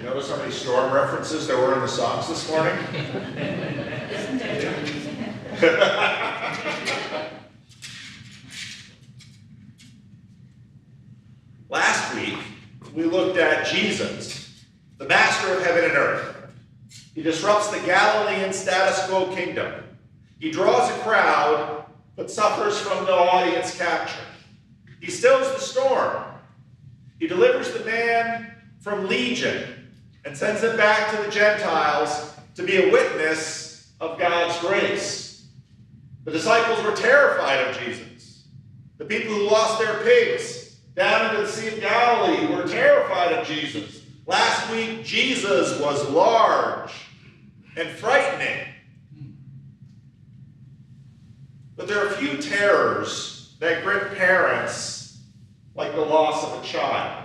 You notice how many storm references there were in the songs this morning? Isn't there? Last week, we looked at Jesus, the master of heaven and earth. He disrupts the Galilean status quo kingdom. He draws a crowd, but suffers from no audience capture. He stills the storm. He delivers the man from Legion and sends him back to the Gentiles to be a witness of God's grace. The disciples were terrified of Jesus. The people who lost their pigs down into the Sea of Galilee were terrified of Jesus. Last week, Jesus was large and frightening. But there are a few terrors that grip parents like the loss of a child.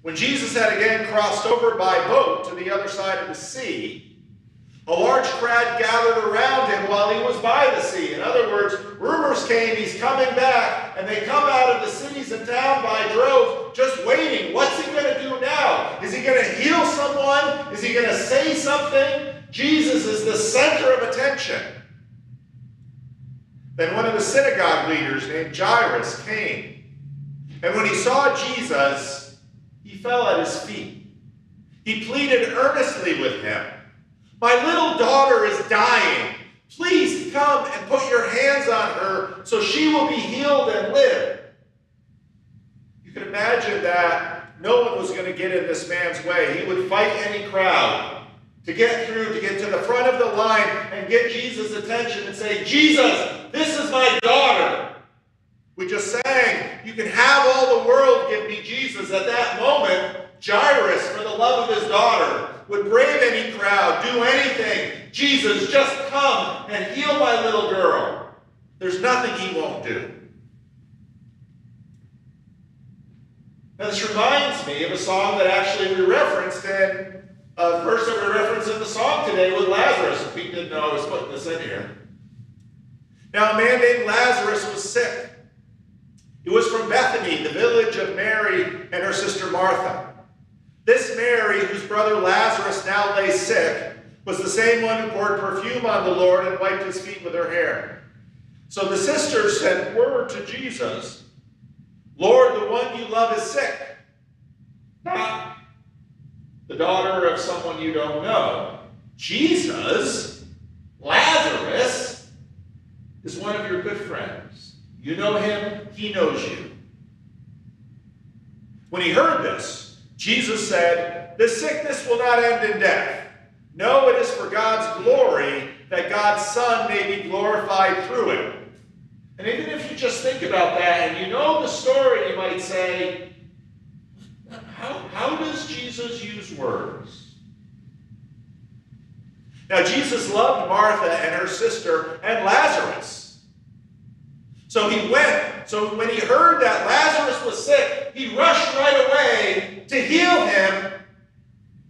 When Jesus had again crossed over by boat to the other side of the sea, a large crowd gathered around him while he was by the sea. In other words, rumors came he's coming back, and they come out of the cities and town by drove, just waiting. What's he going to do now? Is he going to heal someone? Is he going to say something? Jesus is the center of attention. Then one of the synagogue leaders named Jairus came, and when he saw Jesus, he fell at his feet. He pleaded earnestly with him. My little daughter is dying. Please come and put your hands on her so she will be healed and live. You can imagine that no one was going to get in this man's way. He would fight any crowd to get through, to get to the front of the line and get Jesus' attention and say, Jesus, this is my daughter. We just sang, you can have all the world, give me Jesus. At that moment, Jairus, for the love of his daughter, would brave any crowd, do anything. Jesus, just come and heal my little girl. There's nothing he won't do. Now this reminds me of a song that actually we referenced in a verse that we referenced in the song today with Lazarus. If we didn't know I was putting this in here. Now a man named Lazarus was sick. He was from Bethany, the village of Mary and her sister Martha. This Mary, whose brother Lazarus now lay sick, was the same one who poured perfume on the Lord and wiped his feet with her hair. So the sisters sent word to Jesus, Lord, the one you love is sick. Not the daughter of someone you don't know. Jesus, Lazarus, is one of your good friends. You know him, he knows you. When he heard this, Jesus said, this sickness will not end in death. No, it is for God's glory, that God's Son may be glorified through it. And even if you just think about that and you know the story, you might say, how does Jesus use words? Now, Jesus loved Martha and her sister and Lazarus. So he went. So when he heard that Lazarus was sick, he rushed right away to heal him.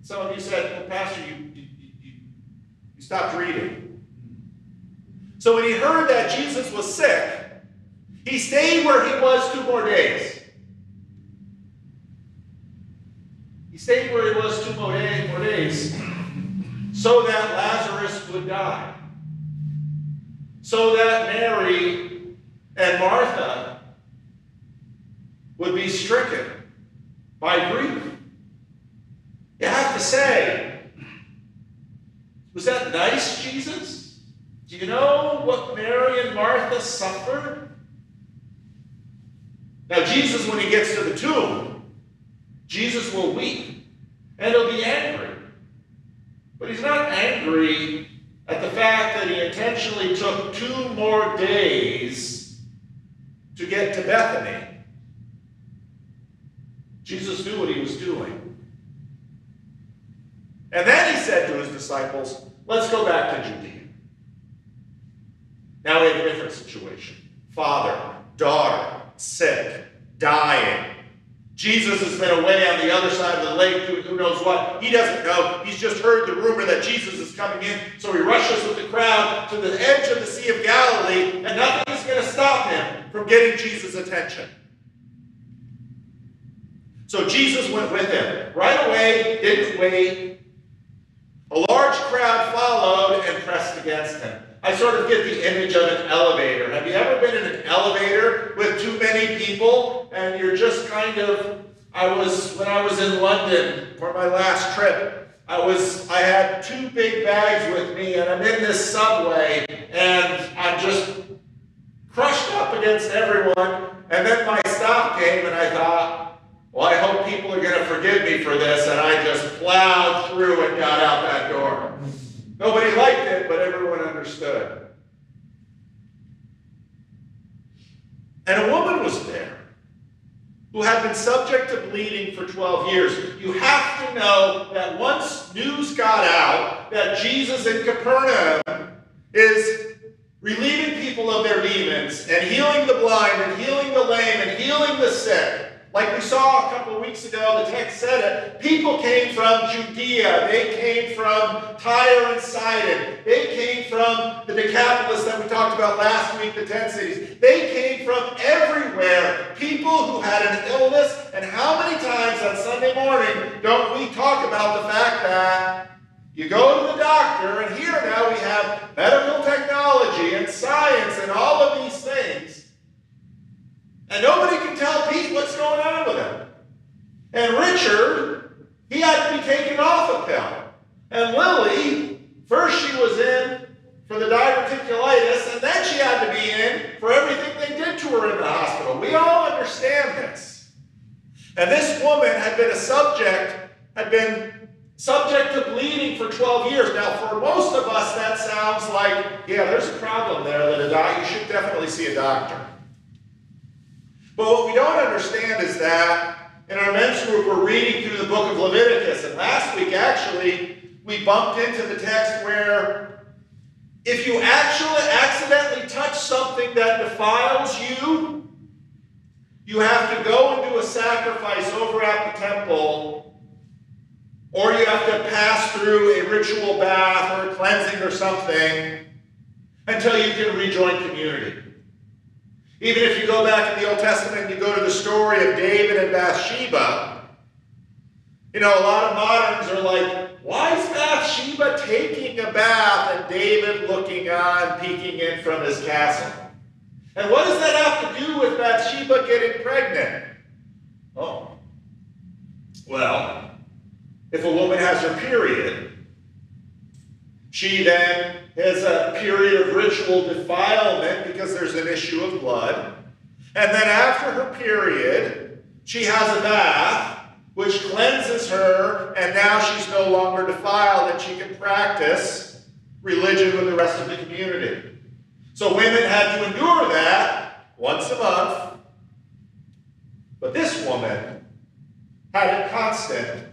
Some of you said, well, Pastor, you stopped reading. So when he heard that Jesus was sick, he stayed where he was 2 more days. He stayed where he was 2 more days so that Lazarus would die. So that Mary and Martha would be stricken by grief. You have to say, was that nice, Jesus? Do you know what Mary and Martha suffered? Now, Jesus, when he gets to the tomb, Jesus will weep and he'll be angry. But he's not angry at the fact that he intentionally took 2 more days to get to Bethany. Jesus knew what he was doing. And then he said to his disciples, let's go back to Judea. Now we have a different situation. Father, daughter, sick, dying. Jesus has been away on the other side of the lake doing who knows what. He doesn't know. He's just heard the rumor that Jesus is coming in. So he rushes with the crowd to the edge of the Sea of Galilee, and nothing is going to stop him from getting Jesus' attention. So Jesus went with him. Right away, didn't wait. A large crowd followed and pressed against him. I sort of get the image of an elevator. Have you ever been in an elevator with too many people and you're just kind of, when I was in London for my last trip, I had 2 big bags with me and I'm in this subway and I'm just crushed up against everyone. And then my stop came and I thought, well, I hope people are going to forgive me for this. And I just plowed through and got out that door. Nobody liked it, but everyone understood. And a woman was there who had been subject to bleeding for 12 years. You have to know that once news got out that Jesus in Capernaum is relieving people of their demons and healing the blind and healing the lame and healing the sick, like we saw a couple of weeks ago, the text said it, people came from Judea, they came from Tyre and Sidon, they came from the Decapolis that we talked about last week, the 10 cities. They came from everywhere, people who had an illness, and how many times on Sunday morning don't we talk about the fact that you go to the doctor, and here now we have medical technology and science and all of these things, and nobody can tell Pete what's going on with him. And Richard, he had to be taken off a pill. And Lily, first she was in for the diverticulitis, and then she had to be in for everything they did to her in the hospital. We all understand this. And this woman had been subject to bleeding for 12 years. Now, for most of us, that sounds like, yeah, there's a problem there that you should definitely see a doctor. But what we don't understand is that in our men's group, we're reading through the book of Leviticus. And last week, actually, we bumped into the text where if you actually accidentally touch something that defiles you, you have to go and do a sacrifice over at the temple, or you have to pass through a ritual bath or a cleansing or something until you can rejoin community. Even if you go back in the Old Testament and you go to the story of David and Bathsheba, a lot of moderns are like, why is Bathsheba taking a bath and David looking on, peeking in from his castle? And what does that have to do with Bathsheba getting pregnant? Oh, well, if a woman has her period, she then has a period of ritual defilement because there's an issue of blood. And then after her period, she has a bath, which cleanses her, and now she's no longer defiled, and she can practice religion with the rest of the community. So women had to endure that once a month. But this woman had it constant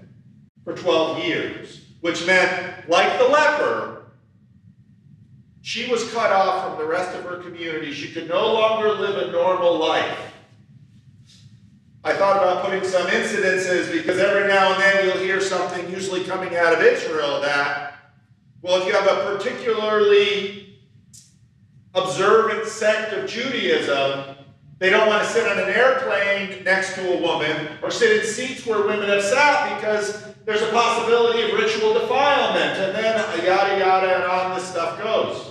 for 12 years, which meant, like the leper, she was cut off from the rest of her community. She could no longer live a normal life. I thought about putting some incidences because every now and then you'll hear something, usually coming out of Israel, that, well, if you have a particularly observant sect of Judaism, they don't want to sit on an airplane next to a woman or sit in seats where women have sat because there's a possibility of ritual defilement, and then yada yada, and on this stuff goes.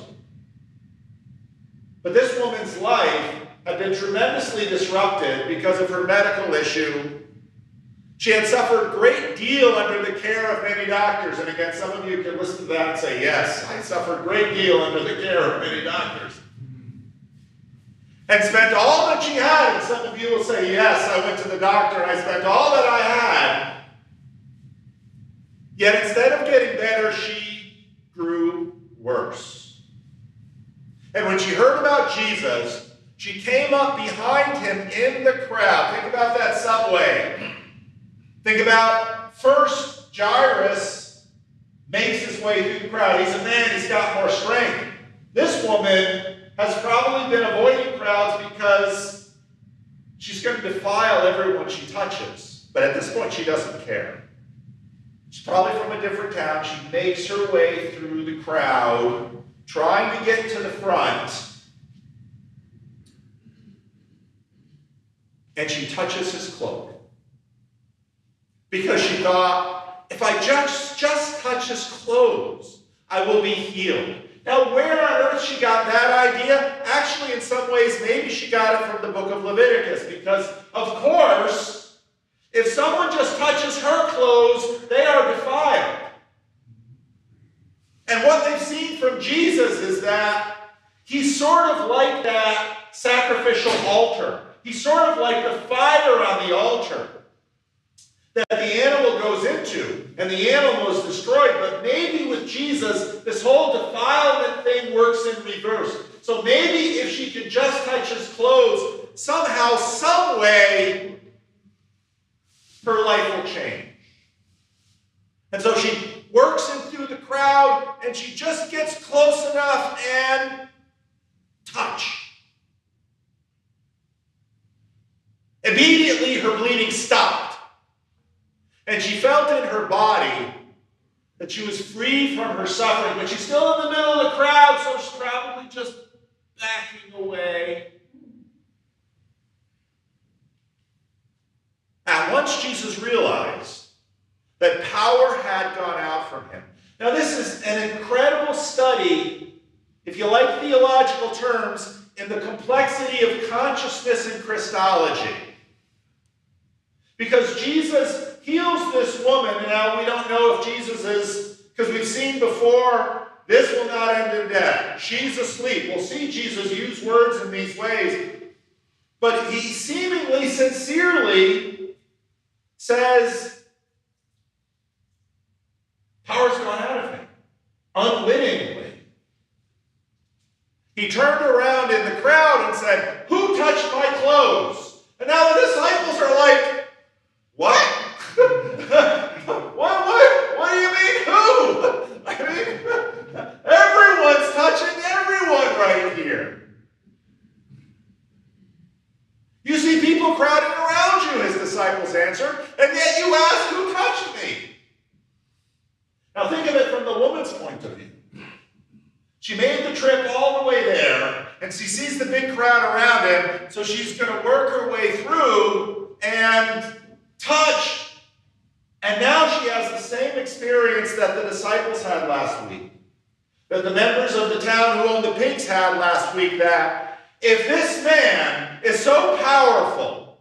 But this woman's life had been tremendously disrupted because of her medical issue. She had suffered a great deal under the care of many doctors. And again, some of you can listen to that and say, yes, I suffered a great deal under the care of many doctors. And spent all that she had. And some of you will say, yes, I went to the doctor and I spent all that I had. Yet instead of getting better, she grew worse. And when she heard about Jesus, she came up behind him in the crowd. Think about that subway. Think about first Jairus makes his way through the crowd. He's a man, he's got more strength. This woman has probably been avoiding crowds because she's going to defile everyone she touches. But at this point, she doesn't care. She's probably from a different town. She makes her way through the crowd, trying to get to the front, and she touches his cloak. because she thought, if I just touch his clothes, I will be healed. Now, where on earth she got that idea? Actually, in some ways, maybe she got it from the book of Leviticus, because, of course, if someone just touches her clothes, they are defiled. And what they've seen from Jesus is that he's sort of like that sacrificial altar. He's sort of like the fire on the altar that the animal goes into, and the animal is destroyed. But maybe with Jesus, this whole defilement thing works in reverse. So maybe if she could just touch his clothes, somehow, some way, her life will change. And so she works in through the crowd, and she just gets close enough and touch. Immediately, her bleeding stopped. And she felt in her body that she was freed from her suffering. But she's still in the middle of the crowd, so she's probably just backing away. At once, Jesus realized that power had gone out from him. Now, this is an incredible study, if you like theological terms, in the complexity of consciousness in Christology. Because Jesus heals this woman, and now we don't know if Jesus is, because we've seen before, this will not end in death. She's asleep. We'll see Jesus use words in these ways. But he seemingly, sincerely says, power's gone out of him, unwittingly. He turned around in the crowd and said, who touched my clothes? And now the disciples are like, what? What do you mean, who? I mean, everyone's touching everyone right here. You see people crowding around you, his disciples answered, and yet you ask, who touched me? Now think of it from the woman's point of view. She made the trip all the way there, and she sees the big crowd around him, so she's going to work her way through and touch. And now she has the same experience that the disciples had last week, that the members of the town who owned the pigs had last week, that if this man is so powerful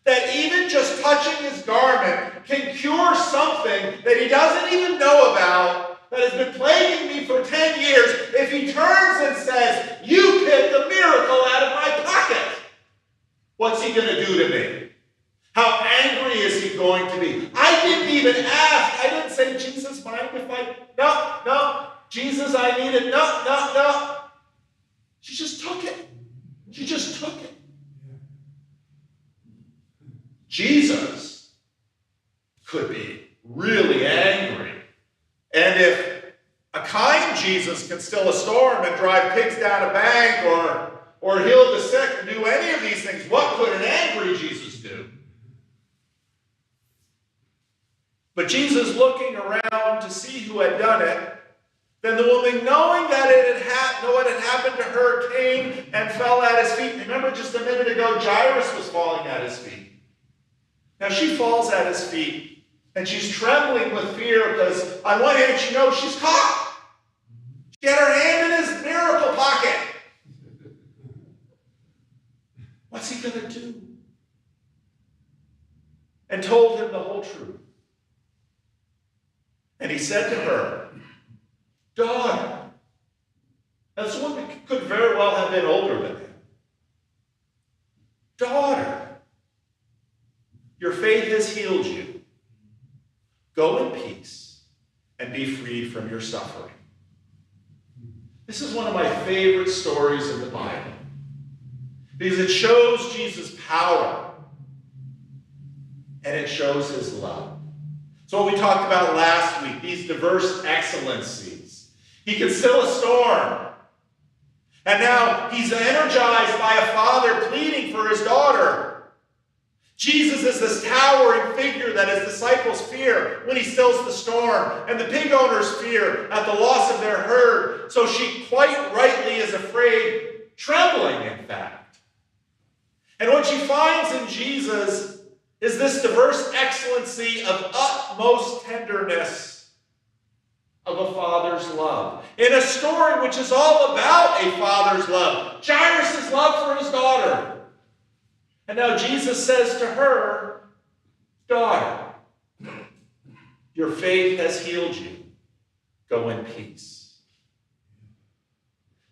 that even just touching his garment can cure something that he doesn't even know about, that has been plaguing me for 10 years, if he turns and says, you picked a miracle out of my pocket, what's he going to do to me? How angry is he going to be? I didn't even ask. I didn't say, Jesus, mind if I... No. Jesus, I need it. No. She just took it. She just took it. Jesus could be really angry. And if a kind Jesus can still a storm and drive pigs down a bank or heal the sick and do any of these things, what could an angry Jesus do? But Jesus, looking around to see who had done it, then the woman, knowing that what had happened to her, came and fell at his feet. Remember just a minute ago, Jairus was falling at his feet. Now she falls at his feet, and she's trembling with fear because on one hand she knows she's caught. She had her hand in his miracle pocket. What's he going to do? And told him the whole truth. And he said to her, daughter. Now this woman could very well have been older than him. Daughter, your faith has healed you. Go in peace and be freed from your suffering. This is one of my favorite stories in the Bible because it shows Jesus' power and it shows his love. So what we talked about last week, these diverse excellencies. He can still a storm. And now he's energized by a father pleading for his daughter. Jesus is this towering figure that his disciples fear when he stills the storm, and the pig owners fear at the loss of their herd. So she quite rightly is afraid, trembling in fact. And what she finds in Jesus is this diverse excellency of utmost tenderness of a father's love. In a story which is all about a father's love, Jairus' love for his daughter. And now Jesus says to her, daughter, your faith has healed you. Go in peace.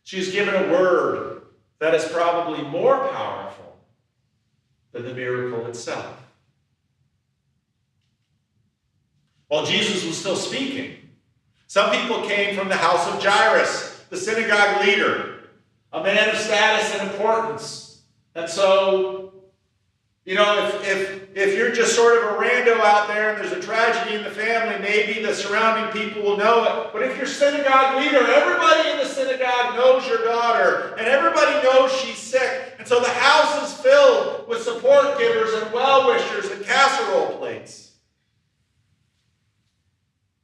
She's given a word that is probably more powerful than the miracle itself. While Jesus was still speaking, some people came from the house of Jairus, the synagogue leader, a man of status and importance. And so, if you're just sort of a rando out there and there's a tragedy in the family, maybe the surrounding people will know it. But if you're synagogue leader, everybody in the synagogue knows your daughter, and everybody knows she's sick. And so the house is filled with support givers and well-wishers and casserole plates.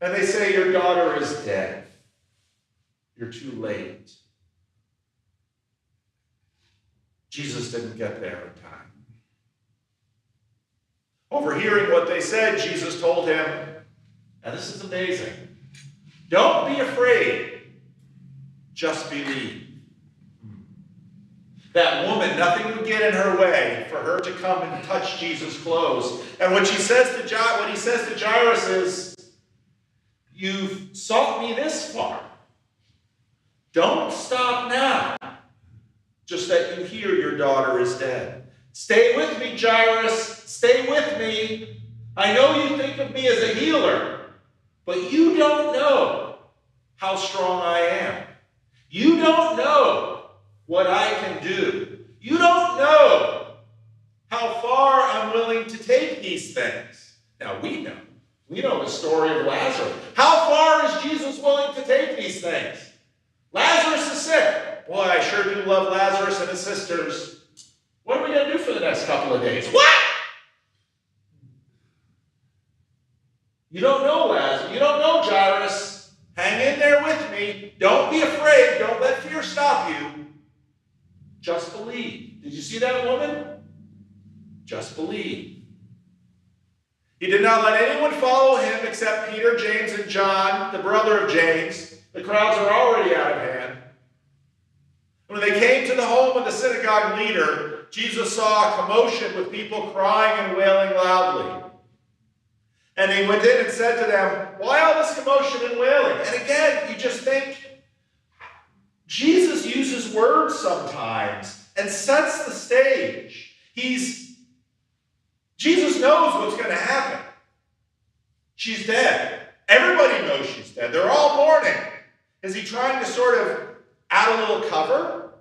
And they say, your daughter is dead. You're too late. Jesus didn't get there in time. Overhearing what they said, Jesus told him, and this is amazing, don't be afraid, just believe. That woman, nothing would get in her way for her to come and touch Jesus' clothes. And what he says to Jairus is, you've sought me this far. Don't stop now, just that you hear your daughter is dead. Stay with me, Jairus. Stay with me. I know you think of me as a healer, but you don't know how strong I am. You don't know what I can do. You don't know how far I'm willing to take these things. Now, we know. We know the story of Lazarus. How far is Jesus willing to take these things? Lazarus is sick. Boy, I sure do love Lazarus and his sisters. What are we going to do for the next couple of days? What? You don't know, Lazarus. You don't know, Jairus. Hang in there with me. Don't be afraid. Don't let fear stop you. Just believe. Did you see that woman? Just believe. He did not let anyone follow him except Peter, James, and John, the brother of James. The crowds are already out of hand. When they came to the home of the synagogue leader, Jesus saw a commotion with people crying and wailing loudly. And he went in and said to them, why all this commotion and wailing? And again, you just think, Jesus uses words sometimes and sets the stage. Jesus knows what's going to happen. She's dead. Everybody knows she's dead. They're all mourning. Is he trying to sort of add a little cover?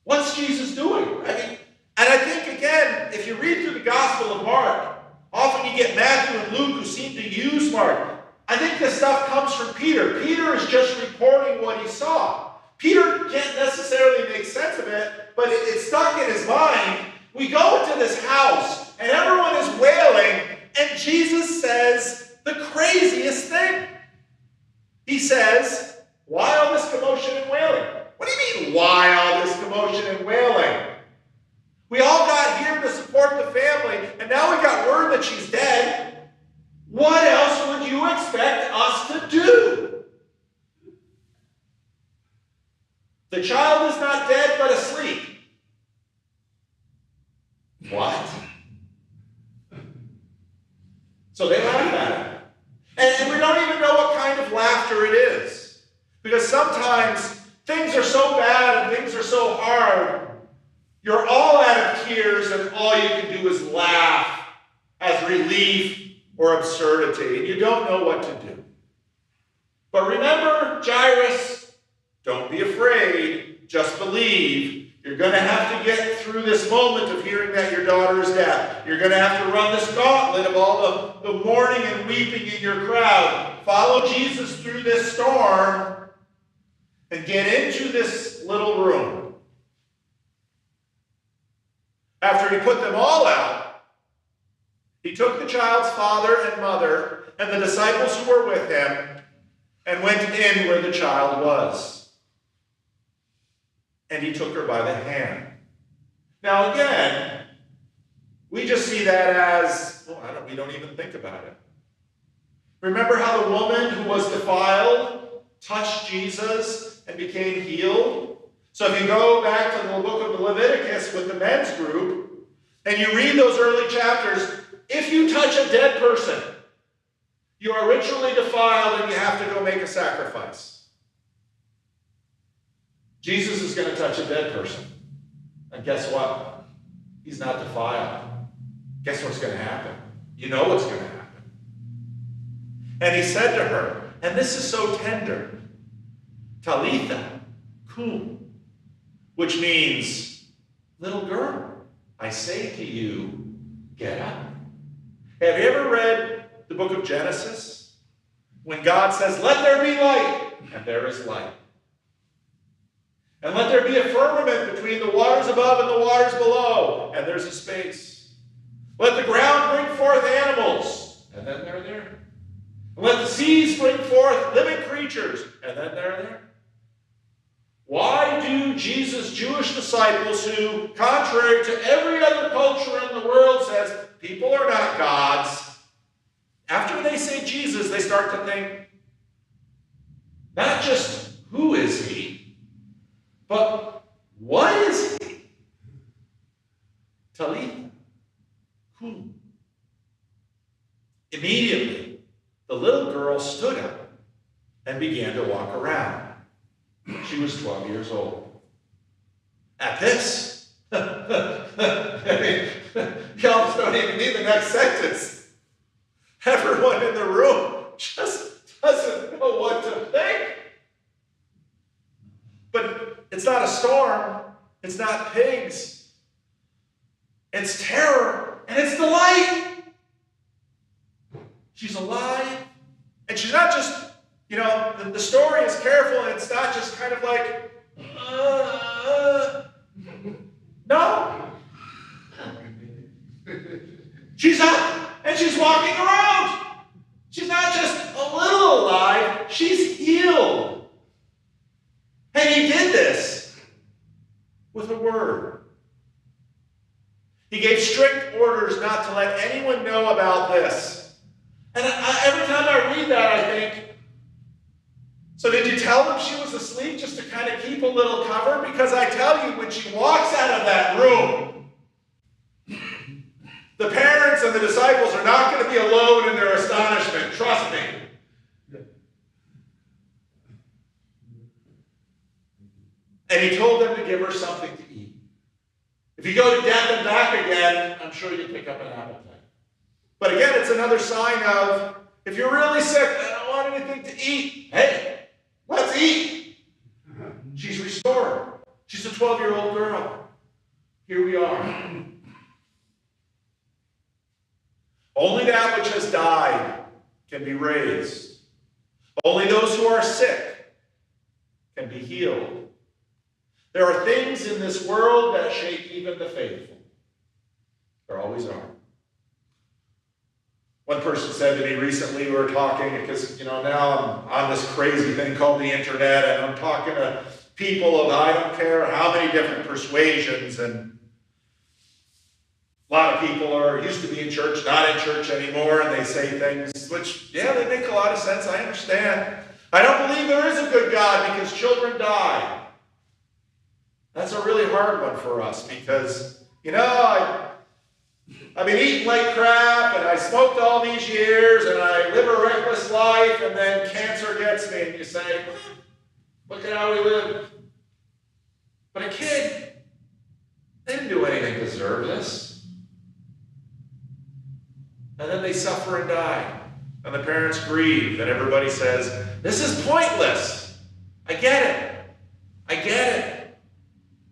What's Jesus doing? And I think, again, if you read through the Gospel of Mark, often you get Matthew and Luke who seem to use Mark. I think this stuff comes from Peter. Peter is just reporting what he saw. Peter can't necessarily make sense of it, but it's stuck in his mind. We go into this house, and everyone is wailing, and Jesus says the craziest thing. He says, why all this commotion and wailing? What do you mean, why all this commotion and wailing? We all got here to support the family, and now we got word that she's dead. What else would you expect us to do? The child is not dead, but asleep. What? So they laugh at him. And we don't even know what kind of laughter it is. Because sometimes things are so bad and things are so hard, you're all out of tears and all you can do is laugh as relief or absurdity. And you don't know what to do. But remember, Jairus, don't be afraid, just believe. You're going to have to get through this moment of hearing that your daughter is dead. You're going to have to run this gauntlet of all the mourning and weeping in your crowd. Follow Jesus through this storm and get into this little room. After he put them all out, he took the child's father and mother and the disciples who were with him and went in where the child was. And he took her by the hand. Now again, We just see that as, well, we don't even think about it. Remember how the woman who was defiled touched Jesus and became healed? So if you go back to the book of Leviticus with the men's group, and you read those early chapters, if you touch a dead person, you are ritually defiled and you have to go make a sacrifice. Jesus is going to touch a dead person. And guess what? He's not defiled. Guess what's going to happen? You know what's going to happen. And he said to her, and this is so tender, Talitha kum, which means, little girl, I say to you, get up. Have you ever read the book of Genesis? When God says, let there be light, and there is light. And let there be a firmament between the waters above and the waters below, and there's a space. Let the ground bring forth animals, and then they're there. And let the seas bring forth living creatures, and then they're there. Why do Jesus' Jewish disciples, who, contrary to every other culture in the world, says people are not gods, after they say Jesus, they start to think, not just who is he, but what is he? Talitha kum. Immediately, the little girl stood up and began to walk around. She was 12 years old. At this, I mean, you almost don't even need the next sentence. Everyone in the room just doesn't know what to think. But it's not a storm. It's not pigs. It's terror. And it's delight. She's alive. And she's not just, the story is careful, and it's not just kind of like, no. She's up, and she's walking around. She's not just a little alive, she's healed. And he did this with a word. He gave strict orders not to let anyone know about this. And every time I read that, I think, so did you tell them she was asleep just to kind of keep a little cover? Because I tell you, when she walks out of that room, the parents and the disciples are not going to be alone in their astonishment. Trust me. And he told them to give her something to eat. If you go to death and back again, I'm sure you pick up an appetite. But again, it's another sign of, if you're really sick, I don't want anything to eat. Hey, let's eat. She's restored. She's a 12-year-old girl. Here we are. Only that which has died can be raised. Only those who are sick can be healed. There are things in this world that shake even the faithful. There always are. One person said to me recently, we were talking, because, now I'm on this crazy thing called the internet, and I'm talking to people of I don't care how many different persuasions, and a lot of people are used to be in church, not in church anymore, and they say things which, they make a lot of sense. I understand. I don't believe there is a good God because children die. That's a really hard one for us because, I've been eating like crap, and I smoked all these years, and I live a reckless life, and then cancer gets me, and you say, look at how we live. But a kid, they didn't do anything to deserve this. And then they suffer and die, and the parents grieve, and everybody says, this is pointless. I get it. I get it.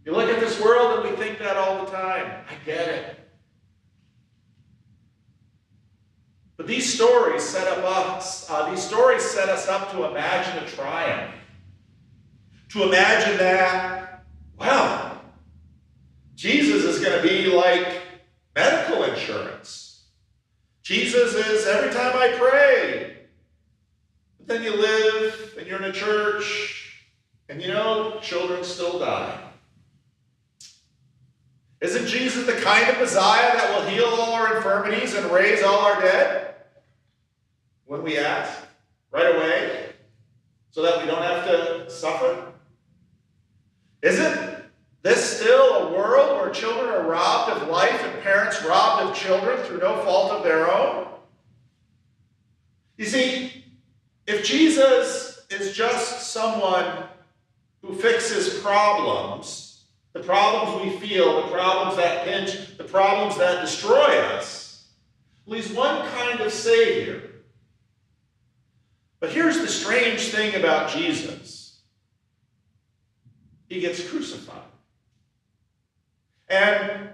You look at this world, and we think that all the time. I get it. But these stories set us up to imagine a triumph. To imagine that, Jesus is going to be like medical insurance. Jesus is every time I pray. But then you live and you're in a church and children still die. Isn't Jesus the kind of Messiah that will heal all our infirmities and raise all our dead? When we ask, right away, so that we don't have to suffer? Isn't this still a world where children are robbed of life and parents robbed of children through no fault of their own? You see, if Jesus is just someone who fixes problems, the problems we feel, the problems that pinch, the problems that destroy us, well, he's one kind of Savior. But here's the strange thing about Jesus. He gets crucified. And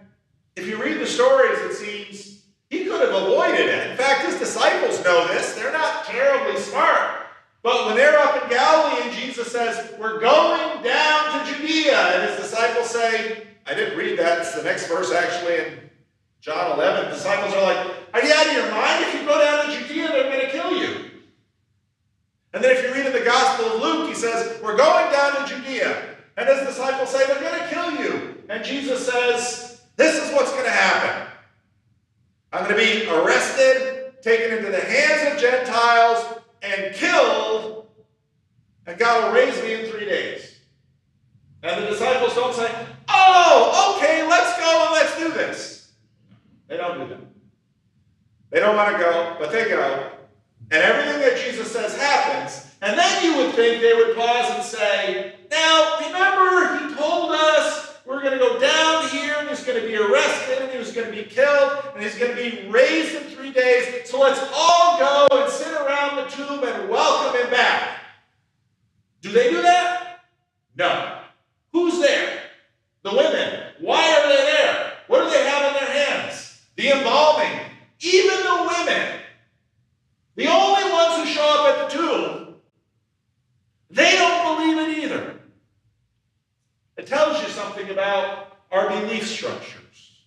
if you read the stories, it seems he could have avoided it. In fact, his disciples know this. They're not terribly smart. But when they're up in Galilee and Jesus says, we're going down to Judea, and his disciples say, I didn't read that. It's the next verse actually in John 11. The disciples are like, are you out of your mind? If you go down to Judea, they're going to kill you. And then if you read in the Gospel of Luke, he says, we're going down to Judea. And his disciples say, they're going to kill you. And Jesus says, this is what's going to happen. I'm going to be arrested, taken into the hands of Gentiles, and killed, and God will raise me in 3 days. And the disciples don't say, oh, okay, let's go and let's do this. They don't do that. They don't want to go, but they go. And everything that Jesus says happens. And then you would think they would pause and say, now, remember, he told us we're going to go down here, and he's going to be arrested, and he was going to be killed, and he's going to be raised in 3 days. So let's all go and sit around the tomb and welcome him back. Do they do that? No. Who's there? The women. Why are they there? What do they have in their hands? The embalming. Even the women. The only ones who show up at the tomb, they don't believe it either. It tells you something about our belief structures.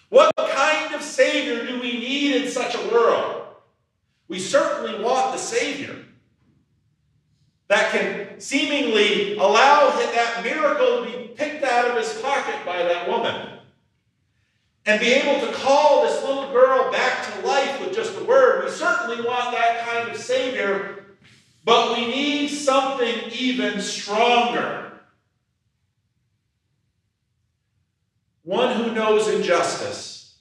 What kind of Savior do we need in such a world? We certainly want the Savior that can seemingly allow that miracle to be picked out of his pocket by that woman and be able to call this little girl back to life with just a word. We certainly want that kind of Savior, but we need something even stronger. One who knows injustice,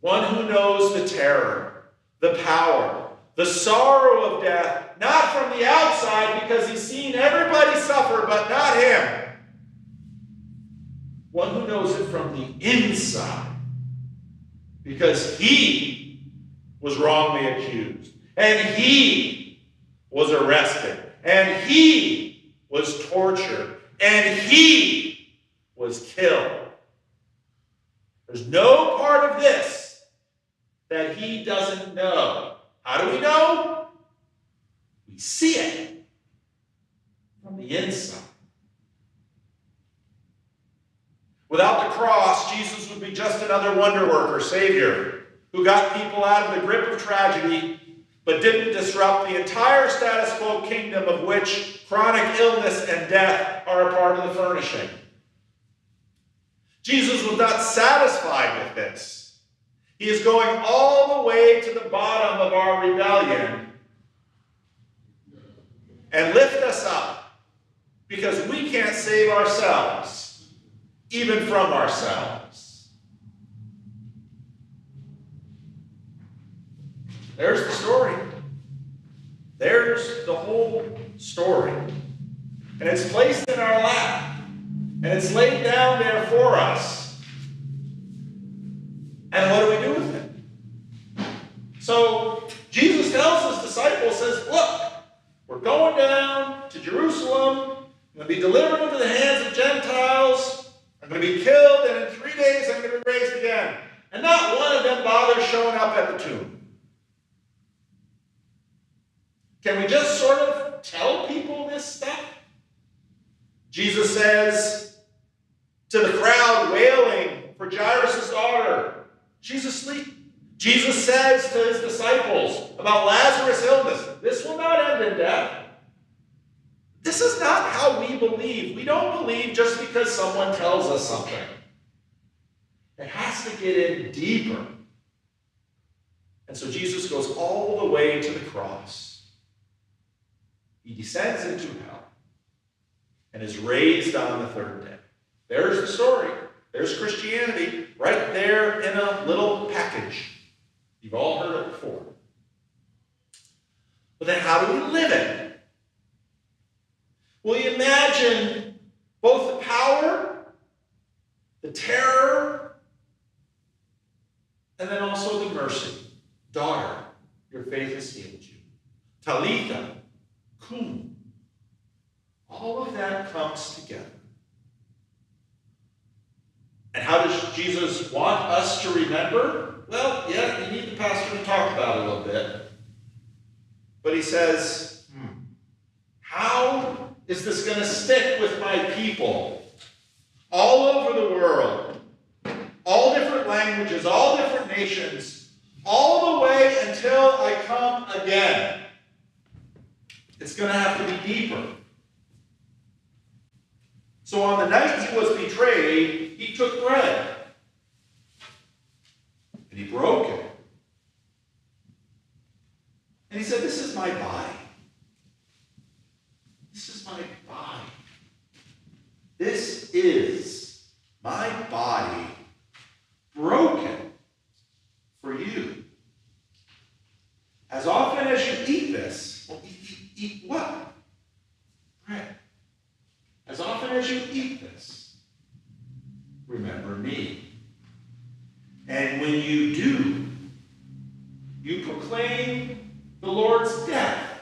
one who knows the terror, the power, the sorrow of death, not from the outside because he's seen everybody suffer, but not him. One who knows it from the inside because he was wrongly accused, and he was arrested, and he was tortured, and he was killed. There's no part of this that he doesn't know. How do we know? We see it from the inside. Without the cross, Jesus would be just another wonder worker, Savior, who got people out of the grip of tragedy, but didn't disrupt the entire status quo kingdom of which chronic illness and death are a part of the furnishing. Jesus was not satisfied with this. He is going all the way to the bottom of our rebellion and lift us up because we can't save ourselves, even from ourselves. There's the story. There's the whole story. And it's placed in our lap. And it's laid down there for us. And what do we do with it? So Jesus tells his disciples, says, look, we're going down to Jerusalem. I'm going to be delivered into the hands of Gentiles. I'm going to be killed, and in 3 days I'm going to be raised again. And not one of them bothers showing up at the tomb. Can we just sort of tell people this stuff? Jesus says to the crowd wailing for Jairus' daughter, she's asleep. Jesus says to his disciples about Lazarus' illness, this will not end in death. This is not how we believe. We don't believe just because someone tells us something. It has to get in deeper. And so Jesus goes all the way to the cross. He descends into hell and is raised on the third day. There's the story. There's Christianity right there in a little package. You've all heard it before. But then how do we live it? Well, you imagine both the power, the terror, and then also the mercy. Daughter, your faith has healed you. Talitha, cum. All of that comes together. And how does Jesus want us to remember? Well, yeah, you need the pastor to talk about it a little bit. But he says, how is this going to stick with my people? All over the world, all different languages, all different nations, all the way until I come again. It's going to have to be deeper. So on the night he was betrayed, he took bread. And he broke it. And he said, this is my body. This is my body. This is my body broken for you. As often as you eat this, well, eat what? Bread. As often as you eat this, remember me. And when you do, you proclaim the Lord's death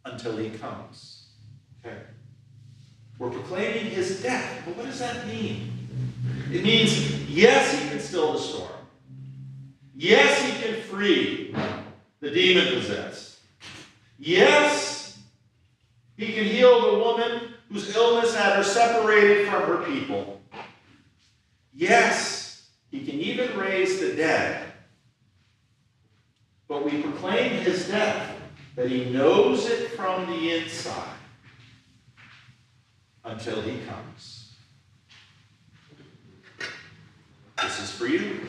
until he comes. Okay? We're proclaiming his death. But what does that mean? It means, yes, he can still the storm. Yes, he can free the demon-possessed. Yes, he can heal the woman whose illness had her separated from her people. Yes, he can even raise the dead. But we proclaim his death, that he knows it from the inside until he comes. This is for you.